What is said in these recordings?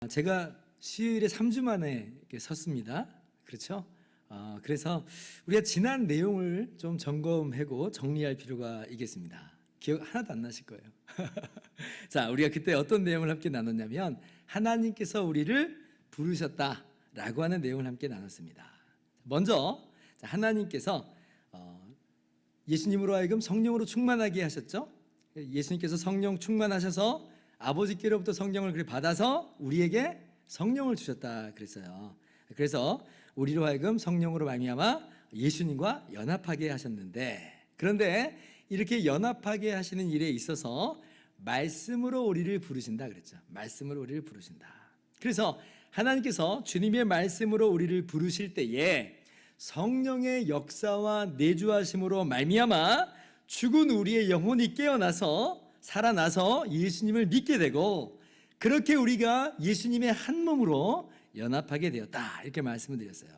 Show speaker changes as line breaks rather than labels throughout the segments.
제가 수요일에 3주 만에 이렇게 섰습니다. 그렇죠? 그래서 우리가 지난 내용을 좀 점검하고 정리할 필요가 있겠습니다. 기억 하나도 안 나실 거예요. 자, 우리가 그때 어떤 내용을 함께 나눴냐면 하나님께서 우리를 부르셨다라고 하는 내용을 함께 나눴습니다. 먼저 하나님께서 예수님으로 하여금 성령으로 충만하게 하셨죠. 예수님께서 성령 충만하셔서 아버지께로부터 성령을 받아서 우리에게 성령을 주셨다 그랬어요. 그래서 우리로 하여금 성령으로 말미암아 예수님과 연합하게 하셨는데, 그런데 이렇게 연합하게 하시는 일에 있어서 말씀으로 우리를 부르신다 그랬죠. 말씀으로 우리를 부르신다. 그래서 하나님께서 주님의 말씀으로 우리를 부르실 때에 성령의 역사와 내주하심으로 말미암아 죽은 우리의 영혼이 깨어나서 살아나서 예수님을 믿게 되고, 그렇게 우리가 예수님의 한 몸으로 연합하게 되었다, 이렇게 말씀을 드렸어요.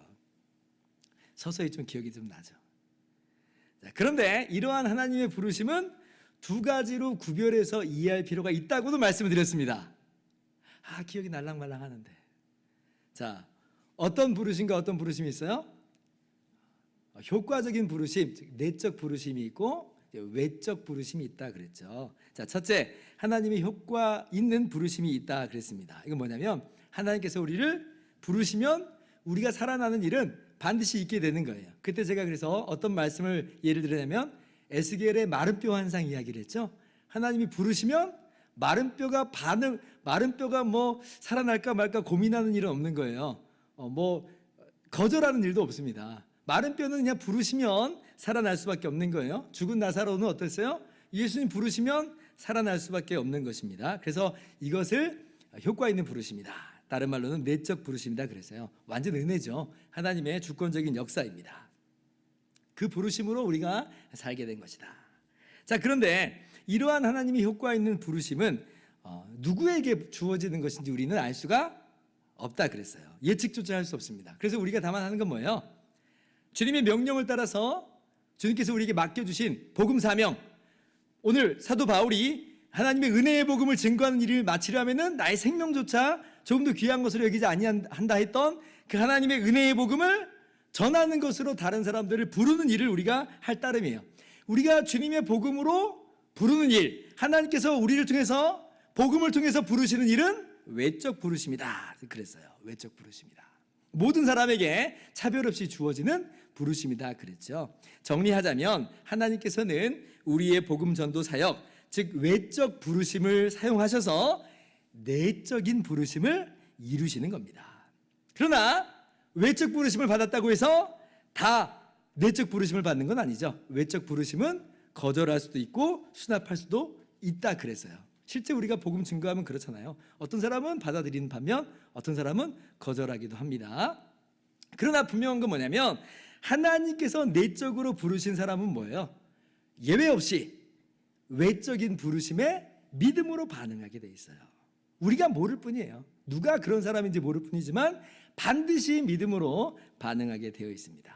서서히 좀 기억이 좀 나죠. 자, 그런데 이러한 하나님의 부르심은 두 가지로 구별해서 이해할 필요가 있다고도 말씀을 드렸습니다. 기억이 날랑말랑 하는데, 자, 어떤 부르심과 어떤 부르심이 있어요? 효과적인 부르심, 즉 내적 부르심이 있고 외적 부르심이 있다 그랬죠. 자, 첫째, 하나님의 효과 있는 부르심이 있다 그랬습니다. 이건 뭐냐면 하나님께서 우리를 부르시면 우리가 살아나는 일은 반드시 있게 되는 거예요. 그때 제가 그래서 어떤 말씀을 예를 들냐면 에스겔의 마른 뼈 환상 이야기를 했죠. 하나님이 부르시면 마른 뼈가 뭐 살아날까 말까 고민하는 일은 없는 거예요. 거절하는 일도 없습니다. 마른 뼈는 그냥 부르시면 살아날 수밖에 없는 거예요. 죽은 나사로는 어땠어요? 예수님 부르시면 살아날 수밖에 없는 것입니다. 그래서 이것을 효과 있는 부르심이다, 다른 말로는 내적 부르심이다 그랬어요. 완전 은혜죠. 하나님의 주권적인 역사입니다. 그 부르심으로 우리가 살게 된 것이다. 자, 그런데 이러한 하나님의 효과 있는 부르심은 누구에게 주어지는 것인지 우리는 알 수가 없다 그랬어요. 예측조차 할 수 없습니다. 그래서 우리가 다만 하는 건 뭐예요? 주님의 명령을 따라서 주님께서 우리에게 맡겨주신 복음 사명, 오늘 사도 바울이 하나님의 은혜의 복음을 증거하는 일을 마치려면은 나의 생명조차 조금 더 귀한 것으로 여기지 아니한다 했던 그 하나님의 은혜의 복음을 전하는 것으로 다른 사람들을 부르는 일을 우리가 할 따름이에요. 우리가 주님의 복음으로 부르는 일, 하나님께서 우리를 통해서 복음을 통해서 부르시는 일은 외적 부르심이다 그랬어요. 외적 부르심이다. 모든 사람에게 차별 없이 주어지는 부르심이다 그랬죠. 정리하자면 하나님께서는 우리의 복음 전도 사역, 즉 외적 부르심을 사용하셔서 내적인 부르심을 이루시는 겁니다. 그러나 외적 부르심을 받았다고 해서 다 내적 부르심을 받는 건 아니죠. 외적 부르심은 거절할 수도 있고 수납할 수도 있다 그랬어요. 실제 우리가 복음 증거하면 그렇잖아요. 어떤 사람은 받아들이는 반면 어떤 사람은 거절하기도 합니다. 그러나 분명한 건 뭐냐면 하나님께서 내적으로 부르신 사람은 뭐예요? 예외 없이 외적인 부르심에 믿음으로 반응하게 돼 있어요. 우리가 모를 뿐이에요. 누가 그런 사람인지 모를 뿐이지만 반드시 믿음으로 반응하게 되어 있습니다.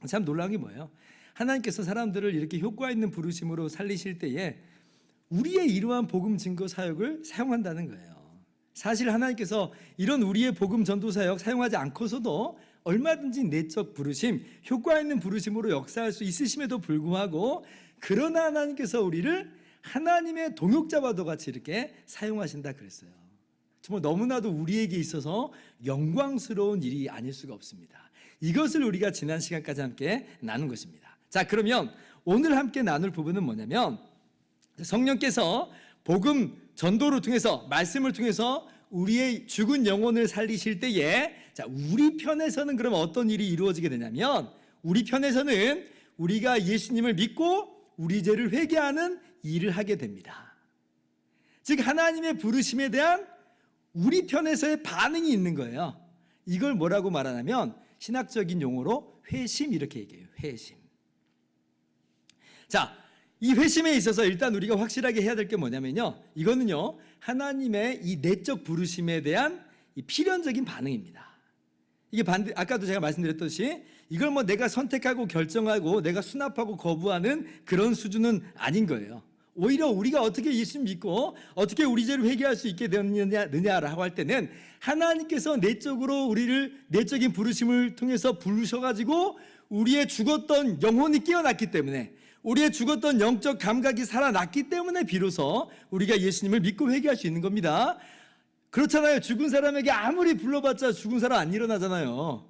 참 놀라운 게 뭐예요? 하나님께서 사람들을 이렇게 효과 있는 부르심으로 살리실 때에 우리의 이러한 복음 증거 사역을 사용한다는 거예요. 사실 하나님께서 이런 우리의 복음 전도 사역 사용하지 않고서도 얼마든지 내적 부르심, 효과 있는 부르심으로 역사할 수 있으심에도 불구하고, 그러나 하나님께서 우리를 하나님의 동역자와도 같이 이렇게 사용하신다 그랬어요. 정말 너무나도 우리에게 있어서 영광스러운 일이 아닐 수가 없습니다. 이것을 우리가 지난 시간까지 함께 나눈 것입니다. 자, 그러면 오늘 함께 나눌 부분은 뭐냐면 성령께서 복음 전도를 통해서, 말씀을 통해서 우리의 죽은 영혼을 살리실 때에, 자, 우리 편에서는 그럼 어떤 일이 이루어지게 되냐면, 우리 편에서는 우리가 예수님을 믿고 우리 죄를 회개하는 일을 하게 됩니다. 즉 하나님의 부르심에 대한 우리 편에서의 반응이 있는 거예요. 이걸 뭐라고 말하냐면 신학적인 용어로 회심, 이렇게 얘기해요. 회심. 자, 이 회심에 있어서 일단 우리가 확실하게 해야 될 게 뭐냐면요, 이거는요 하나님의 이 내적 부르심에 대한 이 필연적인 반응입니다. 이게 아까도 제가 말씀드렸듯이 이걸 뭐 내가 선택하고 결정하고 내가 수납하고 거부하는 그런 수준은 아닌 거예요. 오히려 우리가 어떻게 예수님 믿고 어떻게 우리 죄를 회개할 수 있게 되느냐라고 할 때는 하나님께서 내적으로 우리를 내적인 부르심을 통해서 부르셔가지고 우리의 죽었던 영혼이 깨어났기 때문에, 우리의 죽었던 영적 감각이 살아났기 때문에 비로소 우리가 예수님을 믿고 회개할 수 있는 겁니다. 그렇잖아요. 죽은 사람에게 아무리 불러봤자 죽은 사람 안 일어나잖아요.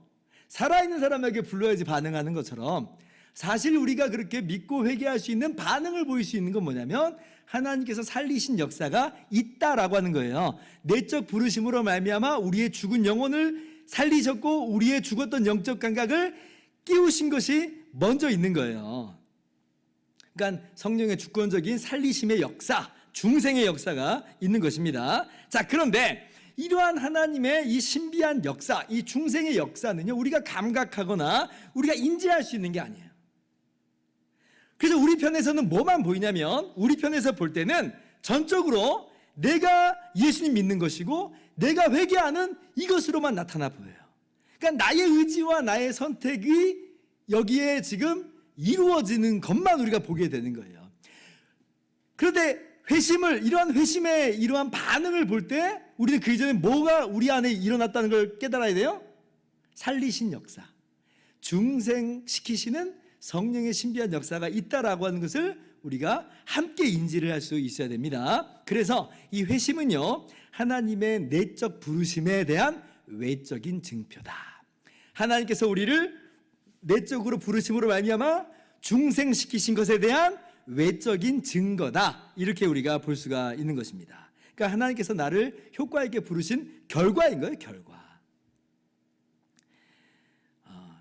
살아있는 사람에게 불러야지 반응하는 것처럼, 사실 우리가 그렇게 믿고 회개할 수 있는 반응을 보일 수 있는 건 뭐냐면 하나님께서 살리신 역사가 있다라고 하는 거예요. 내적 부르심으로 말미암아 우리의 죽은 영혼을 살리셨고 우리의 죽었던 영적 감각을 끼우신 것이 먼저 있는 거예요. 그러니까 성령의 주권적인 살리심의 역사, 중생의 역사가 있는 것입니다. 자, 그런데 이러한 하나님의 이 신비한 역사, 이 중생의 역사는요, 우리가 감각하거나 우리가 인지할 수 있는 게 아니에요. 그래서 우리 편에서는 뭐만 보이냐면, 우리 편에서 볼 때는 전적으로 내가 예수님 믿는 것이고 내가 회개하는 이것으로만 나타나 보여요. 그러니까 나의 의지와 나의 선택이 여기에 지금 이루어지는 것만 우리가 보게 되는 거예요. 그런데 이러한 회심의 이러한 반응을 볼 때 우리는 그 이전에 뭐가 우리 안에 일어났다는 걸 깨달아야 돼요? 살리신 역사, 중생시키시는 성령의 신비한 역사가 있다라고 하는 것을 우리가 함께 인지를 할 수 있어야 됩니다. 그래서 이 회심은요, 하나님의 내적 부르심에 대한 외적인 증표다. 하나님께서 우리를 내적으로 부르심으로 말미암아 중생시키신 것에 대한 외적인 증거다, 이렇게 우리가 볼 수가 있는 것입니다. 그러니까 하나님께서 나를 효과 있게 부르신 결과인 거예요, 결과.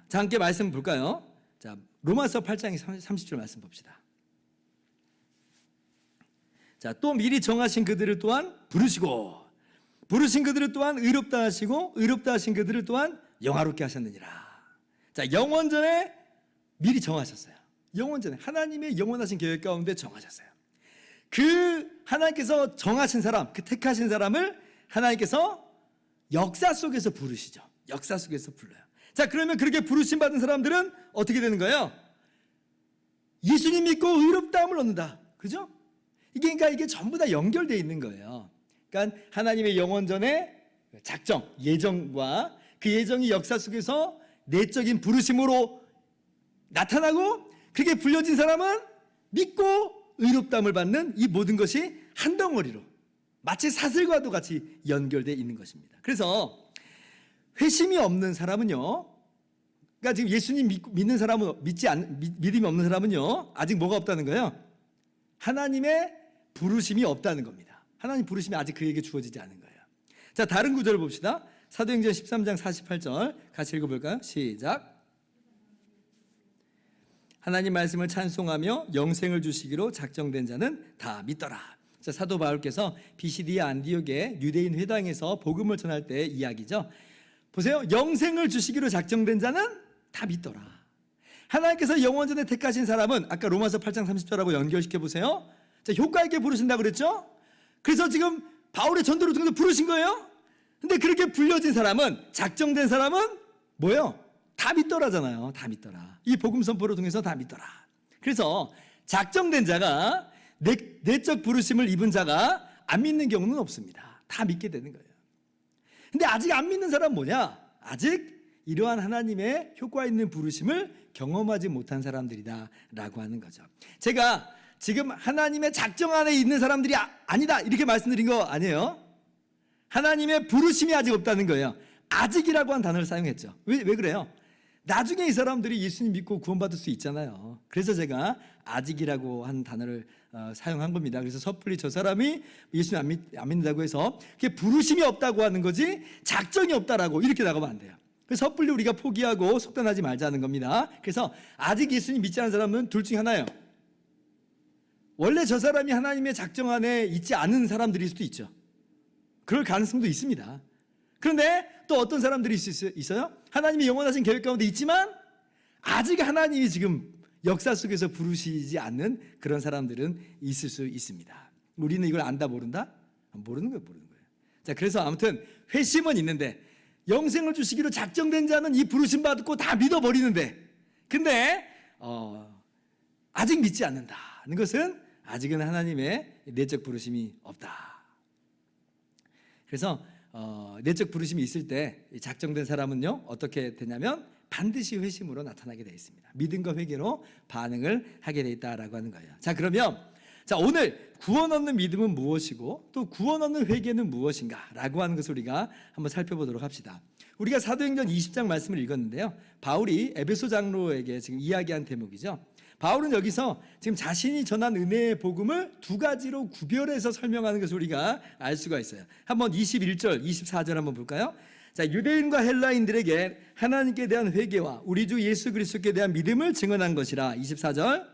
자, 함께 말씀 볼까요? 자, 로마서 8장 30절 말씀 봅시다. 자, 또 미리 정하신 그들을 또한 부르시고 부르신 그들을 또한 의롭다 하시고 의롭다 하신 그들을 또한 영화롭게 하셨느니라. 자, 영원 전에 미리 정하셨어요. 영원 전에 하나님의 영원하신 계획 가운데 정하셨어요. 그 하나님께서 정하신 사람, 그 택하신 사람을 하나님께서 역사 속에서 부르시죠. 역사 속에서 불러요. 자, 그러면 그렇게 부르심 받은 사람들은 어떻게 되는 거예요? 예수님 믿고 의롭다함을 얻는다. 그죠? 그러니까 이게 전부 다 연결되어 있는 거예요. 그러니까 하나님의 영원 전의 작정, 예정과 그 예정이 역사 속에서 내적인 부르심으로 나타나고, 그렇게 불려진 사람은 믿고 의롭다함을 받는 이 모든 것이 한 덩어리로 마치 사슬과도 같이 연결되어 있는 것입니다. 그래서 회심이 없는 사람은요, 그러니까 지금 예수님 믿는 사람은 믿음이 없는 사람은요, 아직 뭐가 없다는 거예요? 하나님의 부르심이 없다는 겁니다. 하나님 부르심이 아직 그에게 주어지지 않은 거예요. 자, 다른 구절을 봅시다. 사도행전 13장 48절 같이 읽어볼까요? 시작. 하나님 말씀을 찬송하며 영생을 주시기로 작정된 자는 다 믿더라. 자, 사도 바울께서 비시디아 안디옥의 유대인 회당에서 복음을 전할 때의 이야기죠. 보세요. 영생을 주시기로 작정된 자는 다 믿더라. 하나님께서 영원전에 택하신 사람은 아까 로마서 8장 30절하고 연결시켜 보세요. 자, 효과 있게 부르신다고 그랬죠? 그래서 지금 바울의 전도를 통해서 부르신 거예요. 근데 그렇게 불려진 사람은, 작정된 사람은 뭐예요? 다 믿더라잖아요. 다 믿더라. 이 복음 선포를 통해서 다 믿더라. 그래서 작정된 자가, 내적 부르심을 입은 자가 안 믿는 경우는 없습니다. 다 믿게 되는 거예요. 근데 아직 안 믿는 사람은 뭐냐? 아직 이러한 하나님의 효과 있는 부르심을 경험하지 못한 사람들이다 라고 하는 거죠. 제가 지금 하나님의 작정 안에 있는 사람들이 아니다 이렇게 말씀드린 거 아니에요. 하나님의 부르심이 아직 없다는 거예요. 아직이라고 한 단어를 사용했죠. 왜 그래요? 나중에 이 사람들이 예수님 믿고 구원받을 수 있잖아요. 그래서 제가 아직이라고 한 단어를 사용한 겁니다. 그래서 섣불리 저 사람이 예수님 안 믿는다고 해서 그게 부르심이 없다고 하는 거지 작정이 없다라고 이렇게 나가면 안 돼요. 그래서 섣불리 우리가 포기하고 속단하지 말자는 겁니다. 그래서 아직 예수님 믿지 않은 사람은 둘 중에 하나예요. 원래 저 사람이 하나님의 작정 안에 있지 않은 사람들일 수도 있죠. 그럴 가능성도 있습니다. 그런데 또 어떤 사람들이 있어요? 하나님이 영원하신 계획 가운데 있지만 아직 하나님이 지금 역사 속에서 부르시지 않는 그런 사람들은 있을 수 있습니다. 우리는 이걸 안다 모른다? 모르는 거예요. 자, 그래서 아무튼 회심은 있는데 영생을 주시기로 작정된 자는 이 부르심 받고 다 믿어버리는데, 근데 아직 믿지 않는다는 것은 아직은 하나님의 내적 부르심이 없다. 그래서 내적 부르심이 있을 때 작정된 사람은요 어떻게 되냐면 반드시 회심으로 나타나게 되어 있습니다. 믿음과 회개로 반응을 하게 되어 있다라고 하는 거예요. 자, 그러면 오늘 구원 얻는 믿음은 무엇이고 또 구원 얻는 회개는 무엇인가라고 하는 것을 우리가 한번 살펴보도록 합시다. 우리가 사도행전 20장 말씀을 읽었는데요. 바울이 에베소 장로에게 지금 이야기한 대목이죠. 바울은 여기서 지금 자신이 전한 은혜의 복음을 두 가지로 구별해서 설명하는 것을 우리가 알 수가 있어요. 한번 21절, 24절 한번 볼까요? 자, 유대인과 헬라인들에게 하나님께 대한 회개와 우리 주 예수 그리스도께 대한 믿음을 증언한 것이라. 24절.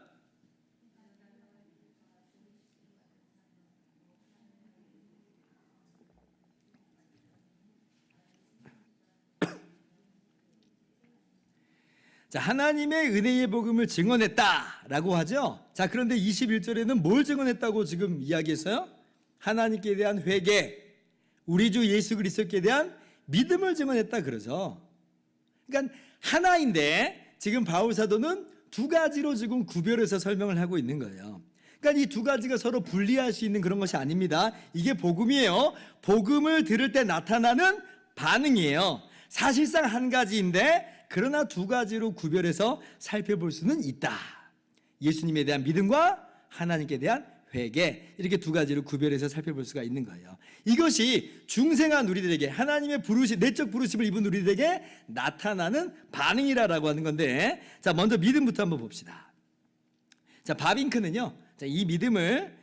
자, 하나님의 은혜의 복음을 증언했다라고 하죠. 자, 그런데 21절에는 뭘 증언했다고 지금 이야기했어요? 하나님께 대한 회개, 우리 주 예수 그리스도께 대한 믿음을 증언했다 그러죠. 그러니까 하나인데 지금 바울 사도는 두 가지로 지금 구별해서 설명을 하고 있는 거예요. 그러니까 이 두 가지가 서로 분리할 수 있는 그런 것이 아닙니다. 이게 복음이에요. 복음을 들을 때 나타나는 반응이에요. 사실상 한 가지인데 그러나 두 가지로 구별해서 살펴볼 수는 있다. 예수님에 대한 믿음과 하나님께 대한 회개, 이렇게 두 가지로 구별해서 살펴볼 수가 있는 거예요. 이것이 중생한 우리들에게 하나님의 부르심, 내적 부르심을 입은 우리들에게 나타나는 반응이라고 하는 건데, 자, 먼저 믿음부터 한번 봅시다. 자, 바빙크는요, 이 믿음을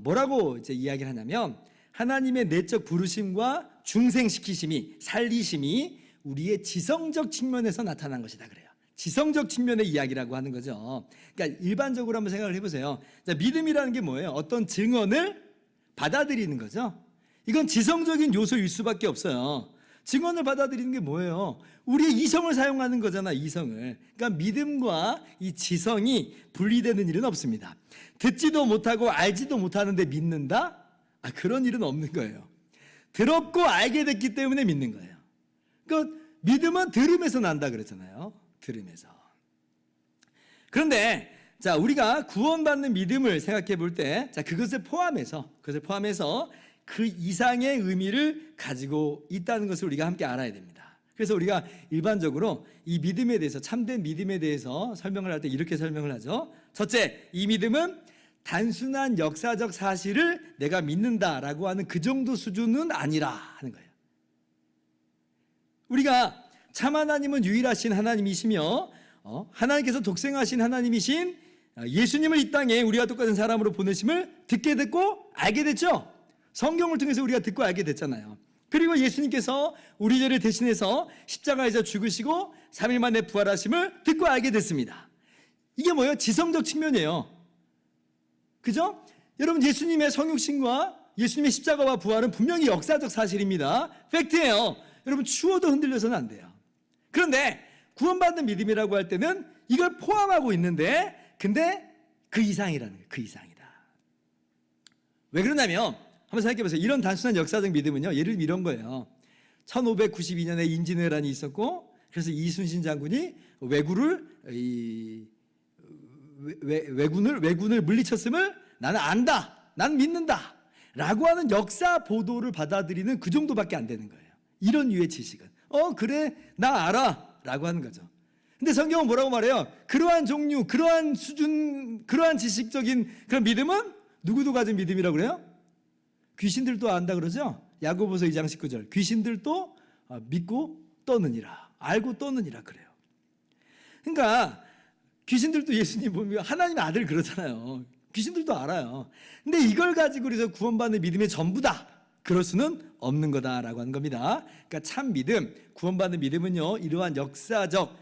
뭐라고 이제 이야기를 하냐면 하나님의 내적 부르심과 중생시키심이, 살리심이 우리의 지성적 측면에서 나타난 것이다 그래요. 지성적 측면의 이야기라고 하는 거죠. 그러니까 일반적으로 한번 생각을 해보세요. 자, 믿음이라는 게 뭐예요? 어떤 증언을 받아들이는 거죠. 이건 지성적인 요소일 수밖에 없어요. 증언을 받아들이는 게 뭐예요? 우리의 이성을 사용하는 거잖아, 이성을. 그러니까 믿음과 이 지성이 분리되는 일은 없습니다. 듣지도 못하고 알지도 못하는데 믿는다? 그런 일은 없는 거예요. 들었고 알게 됐기 때문에 믿는 거예요. 그러니까 믿음은 들음에서 난다 그랬잖아요. 들음에서. 그런데 자, 우리가 구원받는 믿음을 생각해 볼 때, 자, 그것을 포함해서 그 이상의 의미를 가지고 있다는 것을 우리가 함께 알아야 됩니다. 그래서 우리가 일반적으로 이 믿음에 대해서, 참된 믿음에 대해서 설명을 할 때 이렇게 설명을 하죠. 첫째, 이 믿음은 단순한 역사적 사실을 내가 믿는다라고 하는 그 정도 수준은 아니라 하는 거예요. 우리가 참 하나님은 유일하신 하나님이시며 하나님께서 독생하신 하나님이신 예수님을 이 땅에 우리와 똑같은 사람으로 보내심을 듣게 됐고 알게 됐죠. 성경을 통해서 우리가 듣고 알게 됐잖아요. 그리고 예수님께서 우리 죄를 대신해서 십자가에서 죽으시고 3일 만에 부활하심을 듣고 알게 됐습니다. 이게 뭐예요? 지성적 측면이에요. 그죠? 여러분, 예수님의 성육신과 예수님의 십자가와 부활은 분명히 역사적 사실입니다. 팩트예요. 여러분, 추워도 흔들려서는 안 돼요. 그런데 구원받는 믿음이라고 할 때는 이걸 포함하고 있는데, 근데 그 이상이라는 거예요. 그 이상이다. 왜 그러냐면 한번 생각해 보세요. 이런 단순한 역사적 믿음은요, 예를 들면 이런 거예요. 1592년에 임진왜란이 있었고, 그래서 이순신 장군이 왜군을 물리쳤음을 나는 안다, 난 믿는다 라고 하는 역사 보도를 받아들이는 그 정도밖에 안 되는 거예요. 이런 유의 지식은 그래, 나 알아 라고 하는 거죠. 근데 성경은 뭐라고 말해요? 그러한 종류, 그러한 수준, 그러한 지식적인 그런 믿음은 누구도 가진 믿음이라고 그래요? 귀신들도 안다 그러죠? 야고보서 2장 19절. 귀신들도 믿고 떠느니라, 알고 떠느니라 그래요. 그러니까 귀신들도 예수님 보면 하나님의 아들 그러잖아요. 귀신들도 알아요. 근데 이걸 가지고 그래서 구원받는 믿음이 전부다, 그럴 수는 없는 거다라고 하는 겁니다. 그러니까 참 믿음, 구원받는 믿음은요, 이러한 역사적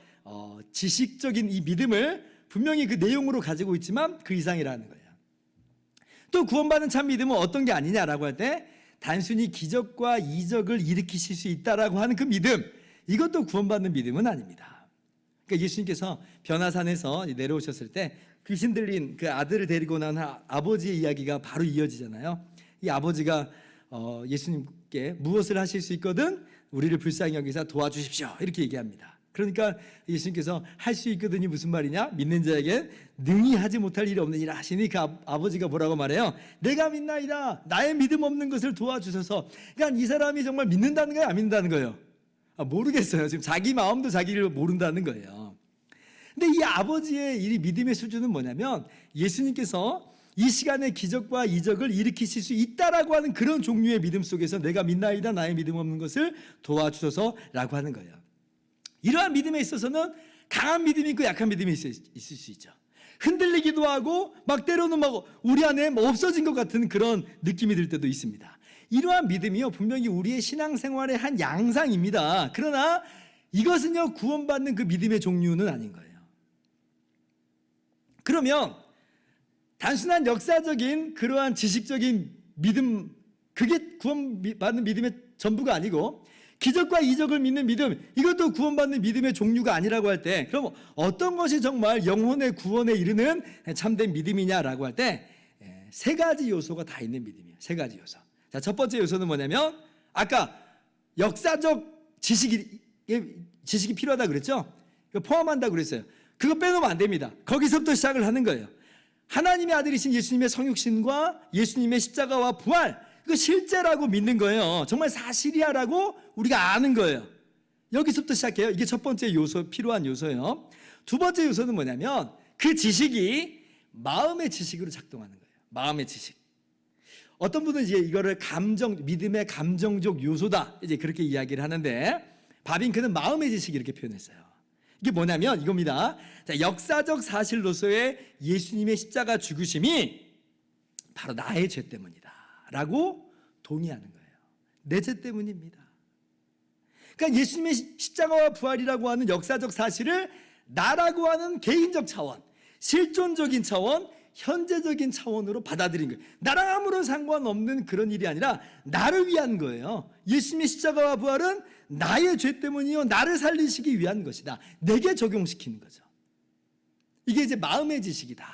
지식적인 이 믿음을 분명히 그 내용으로 가지고 있지만 그 이상이라는 거예요. 또 구원받는 참 믿음은 어떤 게 아니냐라고 할 때, 단순히 기적과 이적을 일으키실 수 있다라고 하는 그 믿음, 이것도 구원받는 믿음은 아닙니다. 그러니까 예수님께서 변화산에서 내려오셨을 때 귀신 들린 그 아들을 데리고 난 아버지의 이야기가 바로 이어지잖아요. 이 아버지가 예수님께 무엇을 하실 수 있거든 우리를 불쌍히 여기사 도와주십시오, 이렇게 얘기합니다. 그러니까 예수님께서 할 수 있거든이 무슨 말이냐? 믿는 자에게 능히 하지 못할 일이 없느니라 하시니 그 아버지가 뭐라고 말해요? 내가 믿나이다. 나의 믿음 없는 것을 도와주셔서. 그러니까 이 사람이 정말 믿는다는 거예요? 안 믿는다는 거예요? 모르겠어요. 지금 자기 마음도 자기를 모른다는 거예요. 근데 이 아버지의 이 믿음의 수준은 뭐냐면 예수님께서 이 시간에 기적과 이적을 일으키실 수 있다라고 하는 그런 종류의 믿음 속에서 내가 믿나이다. 나의 믿음 없는 것을 도와주셔서라고 하는 거예요. 이러한 믿음에 있어서는 강한 믿음이 있고 약한 믿음이 있을 수 있죠. 흔들리기도 하고 막 때로는 막 우리 안에 뭐 없어진 것 같은 그런 느낌이 들 때도 있습니다. 이러한 믿음이요 분명히 우리의 신앙생활의 한 양상입니다. 그러나 이것은요 구원받는 그 믿음의 종류는 아닌 거예요. 그러면 단순한 역사적인 그러한 지식적인 믿음, 그게 구원받는 믿음의 전부가 아니고 기적과 이적을 믿는 믿음, 이것도 구원받는 믿음의 종류가 아니라고 할 때, 그럼 어떤 것이 정말 영혼의 구원에 이르는 참된 믿음이냐라고 할 때 세 가지 요소가 다 있는 믿음이에요. 세 가지 요소. 자, 첫 번째 요소는 뭐냐면 아까 역사적 지식이 필요하다 그랬죠? 포함한다고 그랬어요. 그거 빼놓으면 안 됩니다. 거기서부터 시작을 하는 거예요. 하나님의 아들이신 예수님의 성육신과 예수님의 십자가와 부활, 이거 실제라고 믿는 거예요. 정말 사실이야라고 우리가 아는 거예요. 여기서부터 시작해요. 이게 첫 번째 요소, 필요한 요소예요. 두 번째 요소는 뭐냐면 그 지식이 마음의 지식으로 작동하는 거예요. 마음의 지식. 어떤 분은 이제 이거를 믿음의 감정적 요소다, 이제 그렇게 이야기를 하는데 바빙크는 마음의 지식 이렇게 표현했어요. 이게 뭐냐면 이겁니다. 자, 역사적 사실로서의 예수님의 십자가 죽으심이 바로 나의 죄 때문이다 라고 동의하는 거예요. 내 죄 때문입니다. 그러니까 예수님의 십자가와 부활이라고 하는 역사적 사실을 나라고 하는 개인적 차원, 실존적인 차원, 현재적인 차원으로 받아들인 거예요. 나랑 아무런 상관없는 그런 일이 아니라 나를 위한 거예요. 예수님의 십자가와 부활은 나의 죄 때문이요 나를 살리시기 위한 것이다. 내게 적용시키는 거죠. 이게 이제 마음의 지식이다.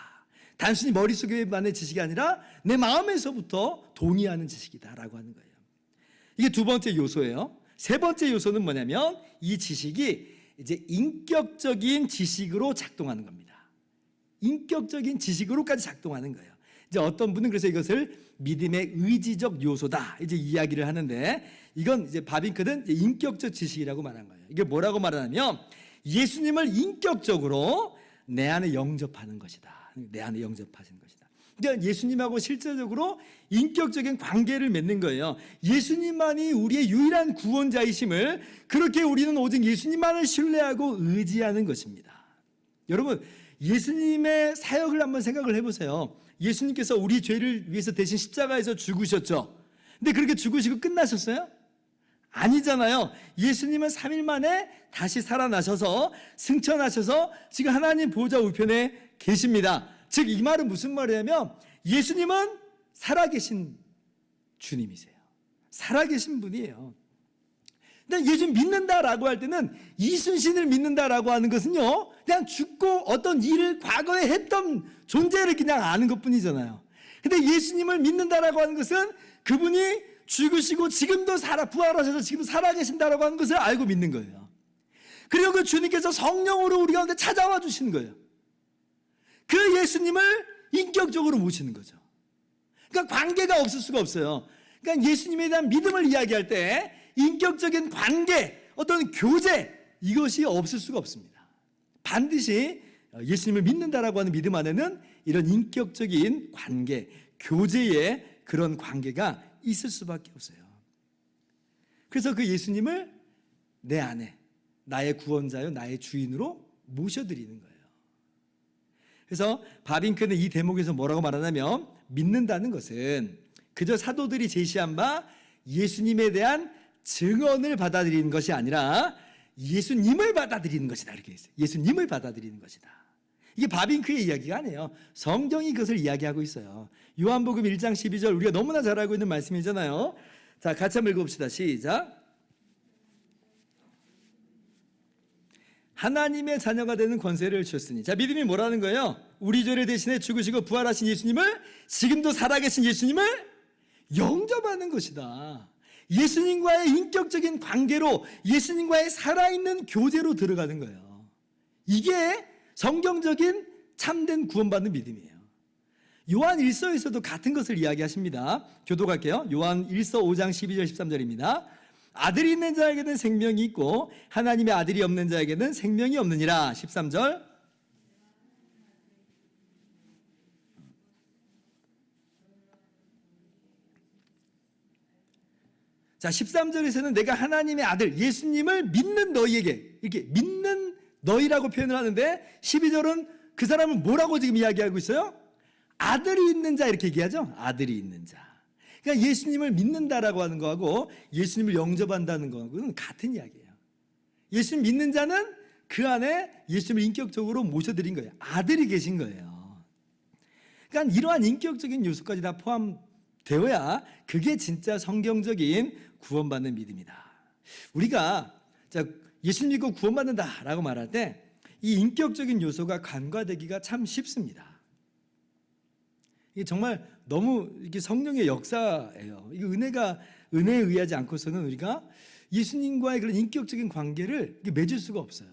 단순히 머릿속에만의 지식이 아니라 내 마음에서부터 동의하는 지식이다라고 하는 거예요. 이게 두 번째 요소예요. 세 번째 요소는 뭐냐면 이 지식이 이제 인격적인 지식으로 작동하는 겁니다. 인격적인 지식으로까지 작동하는 거예요. 이제 어떤 분은 그래서 이것을 믿음의 의지적 요소다 이제 이야기를 하는데, 이건 이제 바빙크는 이제 인격적 지식이라고 말한 거예요. 이게 뭐라고 말하냐면 예수님을 인격적으로 내 안에 영접하는 것이다. 내 안에 영접하신 것이다. 그러니까 예수님하고 실제적으로 인격적인 관계를 맺는 거예요. 예수님만이 우리의 유일한 구원자이심을, 그렇게 우리는 오직 예수님만을 신뢰하고 의지하는 것입니다. 여러분, 예수님의 사역을 한번 생각을 해보세요. 예수님께서 우리 죄를 위해서 대신 십자가에서 죽으셨죠. 근데 그렇게 죽으시고 끝나셨어요? 아니잖아요. 예수님은 3일 만에 다시 살아나셔서 승천하셔서 지금 하나님 보좌 우편에 계십니다. 즉 이 말은 무슨 말이냐면 예수님은 살아계신 주님이세요. 살아계신 분이에요. 근데 예수님 믿는다라고 할 때는 이순신을 믿는다라고 하는 것은요, 그냥 죽고 어떤 일을 과거에 했던 존재를 그냥 아는 것뿐이잖아요. 근데 예수님을 믿는다라고 하는 것은 그분이 죽으시고 지금도 부활하셔서 지금 살아계신다라고 하는 것을 알고 믿는 거예요. 그리고 그 주님께서 성령으로 우리 가운데 찾아와 주시는 거예요. 그 예수님을 인격적으로 모시는 거죠. 그러니까 관계가 없을 수가 없어요. 그러니까 예수님에 대한 믿음을 이야기할 때 인격적인 관계, 어떤 교제, 이것이 없을 수가 없습니다. 반드시 예수님을 믿는다라고 하는 믿음 안에는 이런 인격적인 관계, 교제의 그런 관계가 있을 수밖에 없어요. 그래서 그 예수님을 내 안에 나의 구원자요 나의 주인으로 모셔드리는 거예요. 그래서 바빙크는 이 대목에서 뭐라고 말하냐면 믿는다는 것은 그저 사도들이 제시한 바 예수님에 대한 증언을 받아들이는 것이 아니라 예수님을 받아들이는 것이다, 이렇게 했어요. 예수님을 받아들이는 것이다. 이게 바빙크의 이야기가 아니에요. 성경이 그것을 이야기하고 있어요. 요한복음 1장 12절 우리가 너무나 잘 알고 있는 말씀이잖아요. 자, 같이 한번 읽어봅시다. 시작. 하나님의 자녀가 되는 권세를 주셨으니. 자, 믿음이 뭐라는 거예요? 우리 죄를 대신해 죽으시고 부활하신 예수님을, 지금도 살아계신 예수님을 영접하는 것이다. 예수님과의 인격적인 관계로 예수님과의 살아있는 교제로 들어가는 거예요. 이게 성경적인 참된 구원받는 믿음이에요. 요한 1서에서도 같은 것을 이야기하십니다. 교독할게요. 요한 1서 5장 12절 13절입니다. 아들이 있는 자에게는 생명이 있고 하나님의 아들이 없는 자에게는 생명이 없느니라. 13절. 자, 13절에서는 내가 하나님의 아들 예수님을 믿는 너희에게, 이렇게 믿는 너희라고 표현을 하는데 12절은 그 사람은 뭐라고 지금 이야기하고 있어요? 아들이 있는 자, 이렇게 얘기하죠. 아들이 있는 자. 그러니까 예수님을 믿는다라고 하는 거하고 예수님을 영접한다는 거하고는 같은 이야기예요. 예수님 믿는 자는 그 안에 예수님을 인격적으로 모셔드린 거예요. 아들이 계신 거예요. 그러니까 이러한 인격적인 요소까지 다 포함되어야 그게 진짜 성경적인 구원받는 믿음이다. 우리가 예수 믿고 구원받는다라고 말할 때 이 인격적인 요소가 간과되기가 참 쉽습니다. 이게 정말 너무 이게 성령의 역사예요. 이게 은혜에 의하지 않고서는 우리가 예수님과의 그런 인격적인 관계를 맺을 수가 없어요.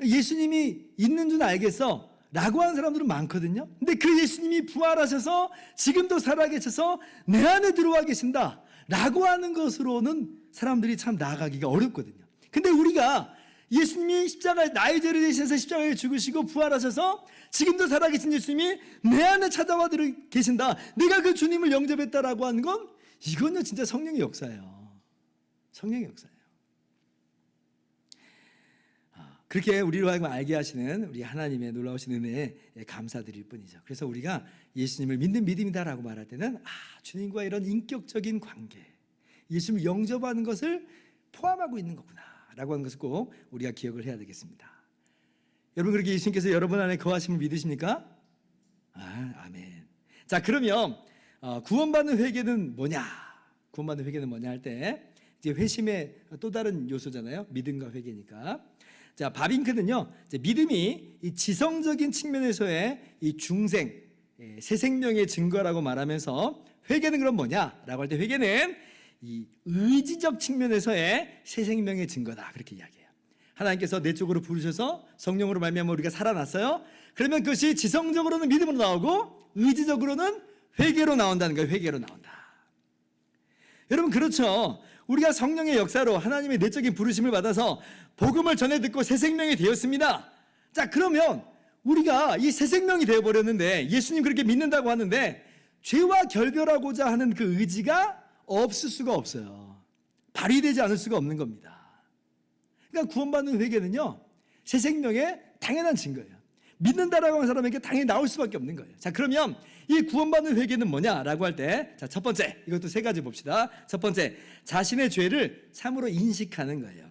예수님이 있는 줄 알겠어 라고 하는 사람들은 많거든요. 근데 그 예수님이 부활하셔서 지금도 살아계셔서 내 안에 들어와 계신다 라고 하는 것으로는 사람들이 참 나아가기가 어렵거든요. 근데 우리가 예수님이 십자가에 나의 죄를 대신해서 십자가에 죽으시고 부활하셔서 지금도 살아계신 예수님이 내 안에 찾아와 계신다, 내가 그 주님을 영접했다라고 하는 건 이건요 진짜 성령의 역사예요. 성령의 역사예요. 그렇게 우리로 하여금 알게 하시는 우리 하나님의 놀라우신 은혜에 감사드릴 뿐이죠. 그래서 우리가 예수님을 믿는 믿음이다라고 말할 때는 주님과 이런 인격적인 관계, 예수님을 영접하는 것을 포함하고 있는 거구나 라고 하는 것을 꼭 우리가 기억을 해야 되겠습니다. 여러분, 그렇게 예수님께서 여러분 안에 거하심을 믿으십니까? 아멘. 자, 그러면 구원받는 회개는 뭐냐? 구원받는 회개는 뭐냐 할 때 이제 회심의 또 다른 요소잖아요. 믿음과 회개니까. 자, 바빙크는요, 믿음이 이 지성적인 측면에서의 이 중생, 새 생명의 증거라고 말하면서 회개는 그럼 뭐냐라고 할 때 회개는 이 의지적 측면에서의 새 생명의 증거다, 그렇게 이야기해요. 하나님께서 내 쪽으로 부르셔서 성령으로 말미암아 우리가 살아났어요. 그러면 그것이 지성적으로는 믿음으로 나오고 의지적으로는 회개로 나온다는 거예요. 회개로 나온다. 여러분, 그렇죠. 우리가 성령의 역사로 하나님의 내적인 부르심을 받아서 복음을 전해 듣고 새 생명이 되었습니다. 자, 그러면 우리가 이 새 생명이 되어버렸는데 예수님 그렇게 믿는다고 하는데 죄와 결별하고자 하는 그 의지가 없을 수가 없어요. 발휘되지 않을 수가 없는 겁니다. 그러니까 구원받는 회개는요, 새 생명의 당연한 증거예요. 믿는다라고 하는 사람에게 당연히 나올 수밖에 없는 거예요. 자, 그러면 이 구원받는 회개는 뭐냐라고 할 때, 자, 첫 번째, 이것도 세 가지 봅시다. 첫 번째, 자신의 죄를 참으로 인식하는 거예요.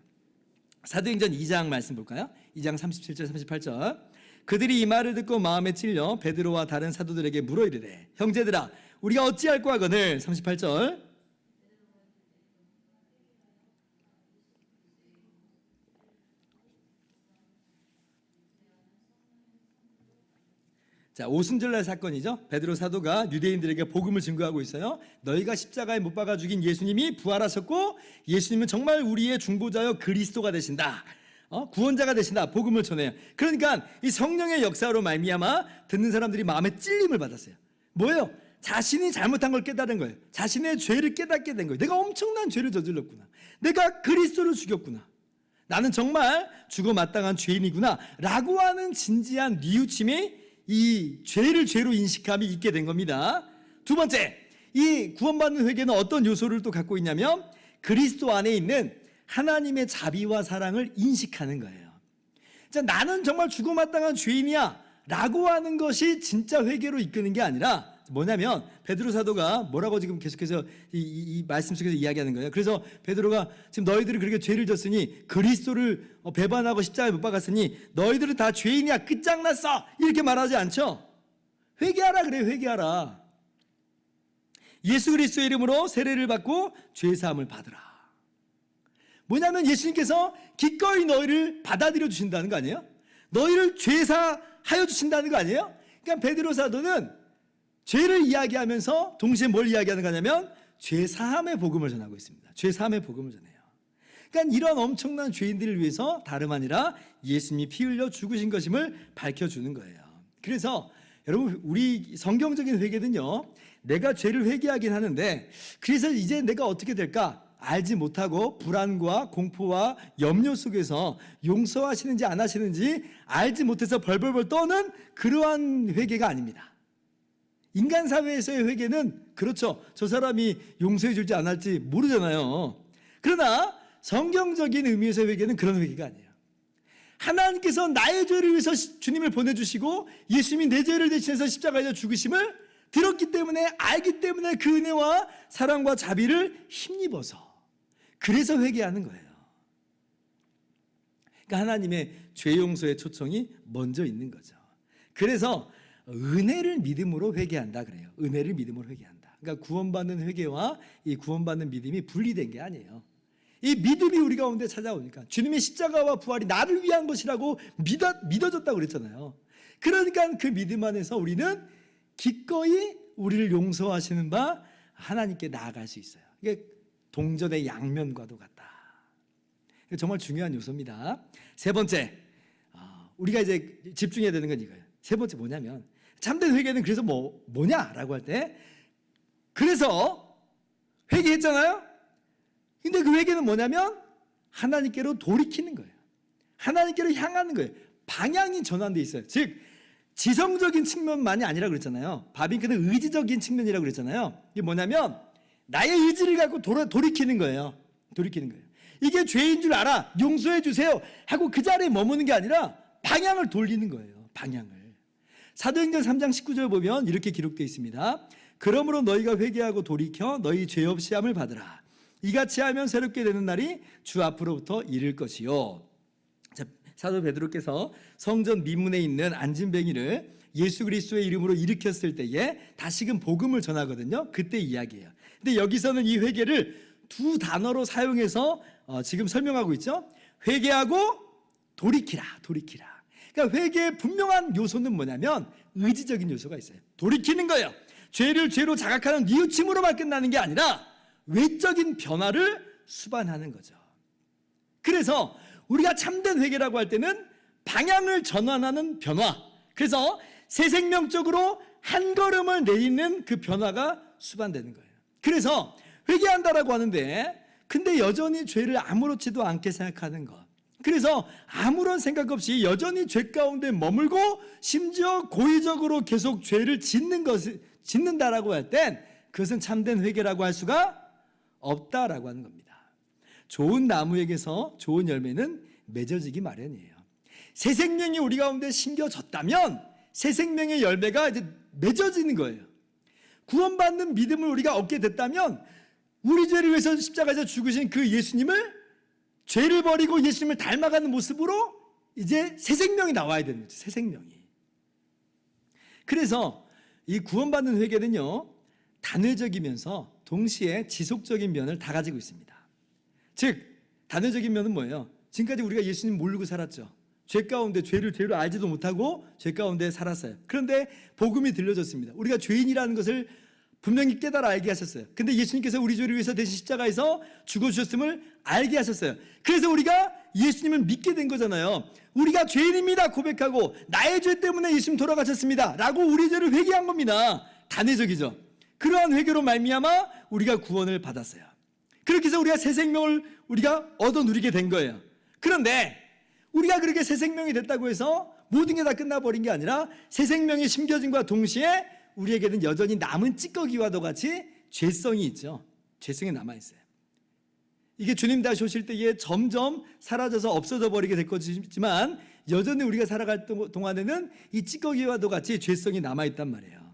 사도행전 2장 말씀 볼까요? 2장 37절 38절. 그들이 이 말을 듣고 마음에 찔려 베드로와 다른 사도들에게 물어 이르되, 형제들아, 우리가 어찌할꼬 하거늘. 38절. 자, 오순절날 사건이죠. 베드로 사도가 유대인들에게 복음을 증거하고 있어요. 너희가 십자가에 못 박아 죽인 예수님이 부활하셨고 예수님은 정말 우리의 중보자여 그리스도가 되신다, 구원자가 되신다, 복음을 전해요. 그러니까 이 성령의 역사로 말미암아 듣는 사람들이 마음에 찔림을 받았어요. 뭐예요? 자신이 잘못한 걸 깨달은 거예요. 자신의 죄를 깨닫게 된 거예요. 내가 엄청난 죄를 저질렀구나, 내가 그리스도를 죽였구나, 나는 정말 죽어 마땅한 죄인이구나 라고 하는 진지한 뉘우침이 이 죄를 죄로 인식함이 있게 된 겁니다. 두 번째, 이 구원받는 회개는 어떤 요소를 또 갖고 있냐면 그리스도 안에 있는 하나님의 자비와 사랑을 인식하는 거예요. 자, 나는 정말 죽어 마땅한 죄인이야 라고 하는 것이 진짜 회개로 이끄는 게 아니라 뭐냐면 베드로 사도가 뭐라고 지금 계속해서 이 말씀 속에서 이야기하는 거예요. 그래서 베드로가 지금 너희들이 그렇게 죄를 졌으니 그리스도를 배반하고 십자가에 못 박았으니 너희들은 다 죄인이야, 끝장났어, 이렇게 말하지 않죠. 회개하라 그래요. 회개하라. 예수 그리스도의 이름으로 세례를 받고 죄사함을 받으라. 뭐냐면 예수님께서 기꺼이 너희를 받아들여 주신다는 거 아니에요? 너희를 죄사하여 주신다는 거 아니에요? 그러니까 베드로 사도는 죄를 이야기하면서 동시에 뭘 이야기하는 거냐면 죄 사함의 복음을 전하고 있습니다. 죄 사함의 복음을 전해요. 그러니까 이런 엄청난 죄인들을 위해서 다름 아니라 예수님이 피 흘려 죽으신 것임을 밝혀주는 거예요. 그래서 여러분, 우리 성경적인 회개는요, 내가 죄를 회개하긴 하는데 그래서 이제 내가 어떻게 될까 알지 못하고 불안과 공포와 염려 속에서 용서하시는지 안 하시는지 알지 못해서 벌벌벌 떠는 그러한 회개가 아닙니다. 인간 사회에서의 회개는 그렇죠, 저 사람이 용서해 줄지 안 할지 모르잖아요. 그러나 성경적인 의미에서의 회개는 그런 회개가 아니에요. 하나님께서 나의 죄를 위해서 주님을 보내주시고 예수님이 내 죄를 대신해서 십자가에서 죽으심을 들었기 때문에, 알기 때문에 그 은혜와 사랑과 자비를 힘입어서 그래서 회개하는 거예요. 그러니까 하나님의 죄 용서의 초청이 먼저 있는 거죠. 그래서 은혜를 믿음으로 회개한다 그래요. 은혜를 믿음으로 회개한다. 그러니까 구원받는 회개와 이 구원받는 믿음이 분리된 게 아니에요. 이 믿음이 우리 가운데 찾아오니까 주님의 십자가와 부활이 나를 위한 것이라고 믿어졌다고 그랬잖아요. 그러니까 그 믿음 안에서 우리는 기꺼이 우리를 용서하시는 바 하나님께 나아갈 수 있어요. 이게 동전의 양면과도 같다. 정말 중요한 요소입니다. 세 번째, 우리가 이제 집중해야 되는 건 이거예요. 세 번째 뭐냐면, 참된 회개는 그래서 뭐냐라고 할 때, 그래서 회개했잖아요. 근데 그 회개는 뭐냐면 하나님께로 돌이키는 거예요. 하나님께로 향하는 거예요. 방향이 전환돼 있어요. 즉 지성적인 측면만이 아니라 그랬잖아요. 바빙크는 의지적인 측면이라고 그랬잖아요. 이게 뭐냐면 나의 의지를 갖고 돌이키는 거예요. 돌이키는 거예요. 이게 죄인 줄 알아, 용서해 주세요 하고 그 자리에 머무는 게 아니라 방향을 돌리는 거예요. 방향을. 사도행전 3장 19절 보면 이렇게 기록되어 있습니다. 그러므로 너희가 회개하고 돌이켜 너희 죄 없이 함을 받으라. 이같이 하면 새롭게 되는 날이 주 앞으로부터 이를 것이요. 사도 베드로께서 성전 미문에 있는 안진뱅이를 예수 그리스도의 이름으로 일으켰을 때에 다시금 복음을 전하거든요. 그때 이야기예요. 근데 여기서는 이 회개를 두 단어로 사용해서 지금 설명하고 있죠. 회개하고 돌이키라. 그러니까 회개의 분명한 요소는 뭐냐면 의지적인 요소가 있어요. 돌이키는 거예요. 죄를 죄로 자각하는 뉘우침으로만 끝나는 게 아니라 외적인 변화를 수반하는 거죠. 그래서 우리가 참된 회개라고 할 때는 방향을 전환하는 변화, 그래서 새 생명적으로 한 걸음을 내딛는 그 변화가 수반되는 거예요. 그래서 회개한다라고 하는데 근데 여전히 죄를 아무렇지도 않게 생각하는 것, 그래서 아무런 생각 없이 여전히 죄 가운데 머물고 심지어 고의적으로 계속 죄를 짓는다라고 할 땐 그것은 참된 회개라고 할 수가 없다라고 하는 겁니다. 좋은 나무에게서 좋은 열매는 맺어지기 마련이에요. 새 생명이 우리 가운데 심겨졌다면 새 생명의 열매가 이제 맺어지는 거예요. 구원받는 믿음을 우리가 얻게 됐다면 우리 죄를 위해서 십자가에서 죽으신 그 예수님을, 죄를 버리고 예수님을 닮아가는 모습으로 이제 새 생명이 나와야 되는 거죠. 새 생명이. 그래서 이 구원받는 회개는요, 단회적이면서 동시에 지속적인 면을 다 가지고 있습니다. 즉 단회적인 면은 뭐예요? 지금까지 우리가 예수님 모르고 살았죠. 죄 가운데 죄를 죄로 알지도 못하고 죄 가운데 살았어요. 그런데 복음이 들려졌습니다. 우리가 죄인이라는 것을 분명히 깨달아 알게 하셨어요. 근데 예수님께서 우리 죄를 위해서 대신 십자가에서 죽어주셨음을 알게 하셨어요. 그래서 우리가 예수님을 믿게 된 거잖아요. 우리가 죄인입니다 고백하고 나의 죄 때문에 예수님 돌아가셨습니다 라고 우리 죄를 회개한 겁니다. 단회적이죠. 그러한 회개로 말미암아 우리가 구원을 받았어요. 그렇게 해서 우리가 새 생명을 우리가 얻어 누리게 된 거예요. 그런데 우리가 그렇게 새 생명이 됐다고 해서 모든 게 다 끝나버린 게 아니라 새 생명이 심겨짐과 동시에 우리에게는 여전히 남은 찌꺼기와도 같이 죄성이 있죠. 죄성이 남아있어요. 이게 주님 다시 오실 때에 점점 사라져서 없어져 버리게 될 거지만 여전히 우리가 살아갈 동안에는 이 찌꺼기와도 같이 죄성이 남아있단 말이에요.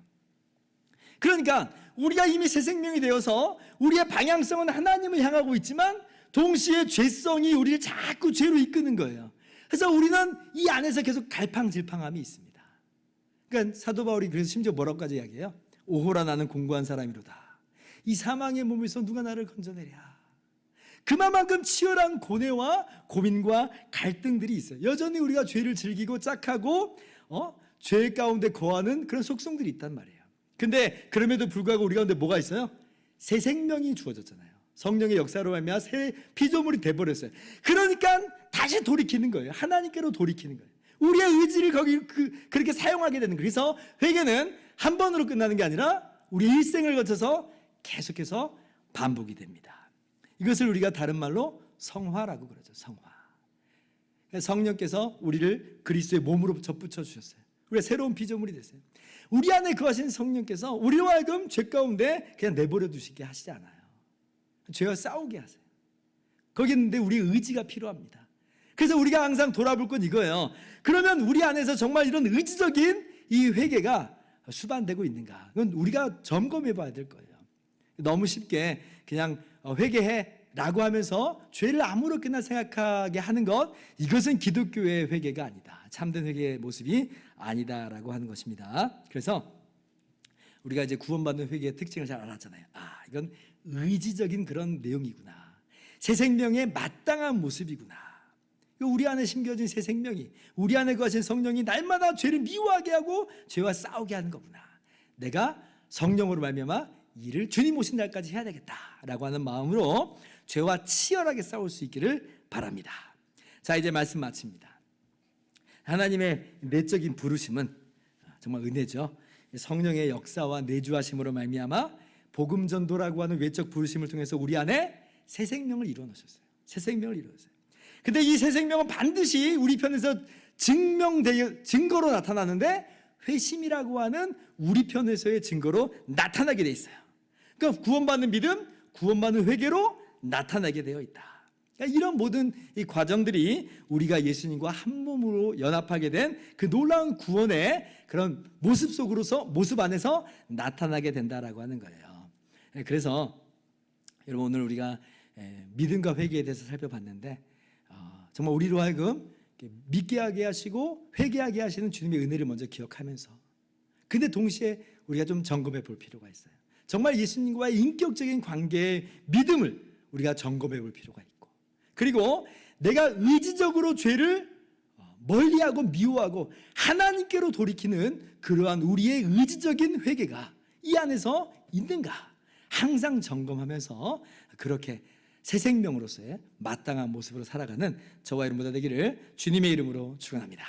그러니까 우리가 이미 새 생명이 되어서 우리의 방향성은 하나님을 향하고 있지만 동시에 죄성이 우리를 자꾸 죄로 이끄는 거예요. 그래서 우리는 이 안에서 계속 갈팡질팡함이 있습니다. 그러니까 사도 바울이 그래서 심지어 뭐라고까지 이야기해요? 오호라 나는 공고한 사람이로다. 이 사망의 몸에서 누가 나를 건져내랴. 그만큼 치열한 고뇌와 고민과 갈등들이 있어요. 여전히 우리가 죄를 즐기고 짝하고 죄 가운데 거하는 그런 속성들이 있단 말이에요. 근데 그럼에도 불구하고 우리 가운데 뭐가 있어요? 새 생명이 주어졌잖아요. 성령의 역사로 말미암아 새 피조물이 돼버렸어요. 그러니까 다시 돌이키는 거예요. 하나님께로 돌이키는 거예요. 우리의 의지를 그렇게 사용하게 되는 거예요. 그래서 회개는 한 번으로 끝나는 게 아니라 우리 일생을 거쳐서 계속해서 반복이 됩니다. 이것을 우리가 다른 말로 성화라고 그러죠. 성화. 성령께서 우리를 그리스도의 몸으로 접붙여 주셨어요. 우리가 새로운 피조물이 됐어요. 우리 안에 거하신 성령께서 우리와 하여금 죄 가운데 그냥 내버려 두시게 하시지 않아요. 죄와 싸우게 하세요. 거기 있는데 우리의 의지가 필요합니다. 그래서 우리가 항상 돌아볼 건 이거예요. 그러면 우리 안에서 정말 이런 의지적인 이 회개가 수반되고 있는가? 그건 우리가 점검해 봐야 될 거예요. 너무 쉽게 그냥 회개해 라고 하면서 죄를 아무렇게나 생각하게 하는 것, 이것은 기독교의 회개가 아니다. 참된 회개의 모습이 아니다라고 하는 것입니다. 그래서 우리가 이제 구원받는 회개의 특징을 잘 알았잖아요. 이건 의지적인 그런 내용이구나. 새 생명의 마땅한 모습이구나. 우리 안에 심겨진 새 생명이, 우리 안에 거하신 성령이 날마다 죄를 미워하게 하고 죄와 싸우게 하는 거구나. 내가 성령으로 말미암아 일을 주님 오신 날까지 해야 되겠다라고 하는 마음으로 죄와 치열하게 싸울 수 있기를 바랍니다. 자, 이제 말씀 마칩니다. 하나님의 내적인 부르심은 정말 은혜죠. 성령의 역사와 내주하심으로 말미암아 복음 전도라고 하는 외적 부르심을 통해서 우리 안에 새 생명을 이루어 놓으셨어요. 새 생명을 이루었어요. 근데 이 새 생명은 반드시 우리 편에서 증거로 나타나는데 회심이라고 하는 우리 편에서의 증거로 나타나게 돼 있어요. 그러니까 구원받는 믿음, 구원받는 회개로 나타나게 되어 있다. 그러니까 이런 모든 이 과정들이 우리가 예수님과 한 몸으로 연합하게 된 그 놀라운 구원의 그런 모습 안에서 나타나게 된다라고 하는 거예요. 그래서 여러분, 오늘 우리가 믿음과 회개에 대해서 살펴봤는데 정말 우리로 하여금 믿게 하게 하시고 회개하게 하시는 주님의 은혜를 먼저 기억하면서, 근데 동시에 우리가 좀 점검해 볼 필요가 있어요. 정말 예수님과의 인격적인 관계의 믿음을 우리가 점검해 볼 필요가 있고, 그리고 내가 의지적으로 죄를 멀리하고 미워하고 하나님께로 돌이키는 그러한 우리의 의지적인 회개가 이 안에서 있는가 항상 점검하면서 그렇게 새 생명으로서의 마땅한 모습으로 살아가는 저와 여러분 모두 되기를 주님의 이름으로 축원합니다.